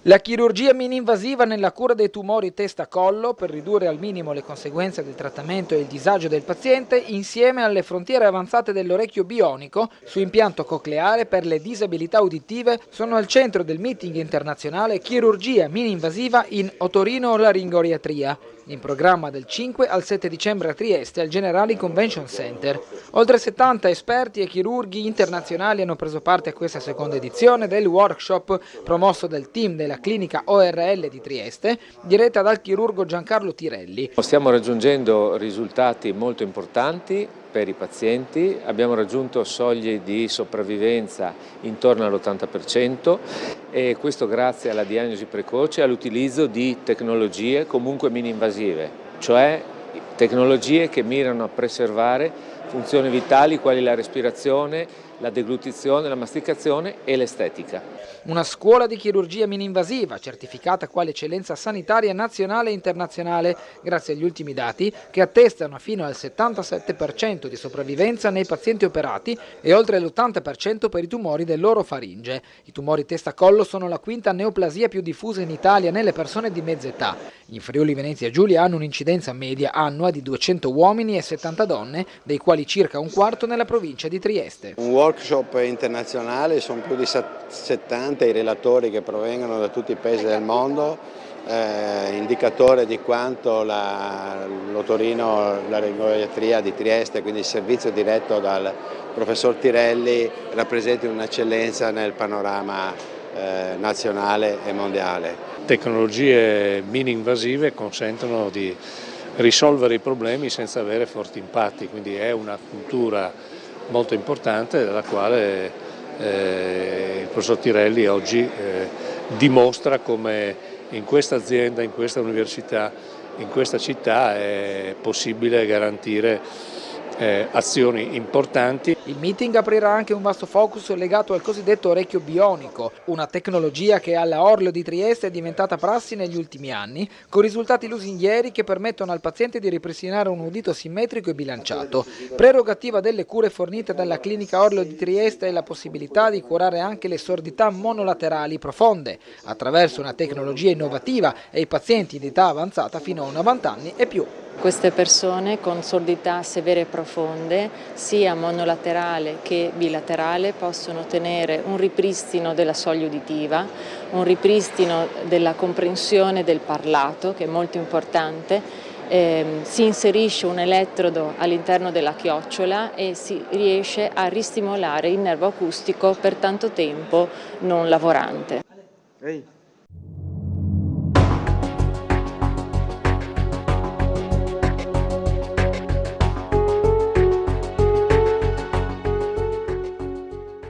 La chirurgia mini-invasiva nella cura dei tumori testa-collo per ridurre al minimo le conseguenze del trattamento e il disagio del paziente, insieme alle frontiere avanzate dell'orecchio bionico su impianto cocleare per le disabilità uditive, sono al centro del meeting internazionale Chirurgia mini-invasiva in otorinolaringoriatria, in programma del 5 al 7 dicembre a Trieste al Generali Convention Center. Oltre 70 esperti e chirurghi internazionali hanno preso parte a questa seconda edizione del workshop promosso dal team della clinica ORL di Trieste, diretta dal chirurgo Giancarlo Tirelli. Stiamo raggiungendo risultati molto importanti per i pazienti, abbiamo raggiunto soglie di sopravvivenza intorno all'80% e questo grazie alla diagnosi precoce e all'utilizzo di tecnologie comunque mini-invasive, cioè tecnologie che mirano a preservare funzioni vitali quali la respirazione, la deglutizione, la masticazione e l'estetica. Una scuola di chirurgia mini-invasiva certificata quale eccellenza sanitaria nazionale e internazionale grazie agli ultimi dati che attestano fino al 77% di sopravvivenza nei pazienti operati e oltre l'80% per i tumori dell'orofaringe. I tumori testa-collo sono la quinta neoplasia più diffusa in Italia nelle persone di mezza età. In Friuli Venezia Giulia hanno un'incidenza media annua di 200 uomini e 70 donne, dei quali circa un quarto nella provincia di Trieste. Un workshop internazionale, sono più di 70 i relatori che provengono da tutti i paesi del mondo, indicatore di quanto l'otorinolaringoriatria di Trieste, quindi il servizio diretto dal professor Tirelli, rappresenti un'eccellenza nel panorama nazionale e mondiale. Tecnologie mini-invasive consentono di risolvere i problemi senza avere forti impatti, quindi è una cultura molto importante della quale il professor Tirelli oggi dimostra come in questa azienda, in questa università, in questa città è possibile garantire azioni importanti. Il meeting aprirà anche un vasto focus legato al cosiddetto orecchio bionico, una tecnologia che alla Orlo di Trieste è diventata prassi negli ultimi anni, con risultati lusinghieri che permettono al paziente di ripristinare un udito simmetrico e bilanciato. Prerogativa delle cure fornite dalla clinica Orlo di Trieste è la possibilità di curare anche le sordità monolaterali profonde, attraverso una tecnologia innovativa e i pazienti di età avanzata fino a 90 anni e più. Queste persone con sordità severe e profonde, sia monolaterale che bilaterale, possono ottenere un ripristino della soglia uditiva, un ripristino della comprensione del parlato, che è molto importante. Si inserisce un elettrodo all'interno della chiocciola e si riesce a ristimolare il nervo acustico per tanto tempo non lavorante.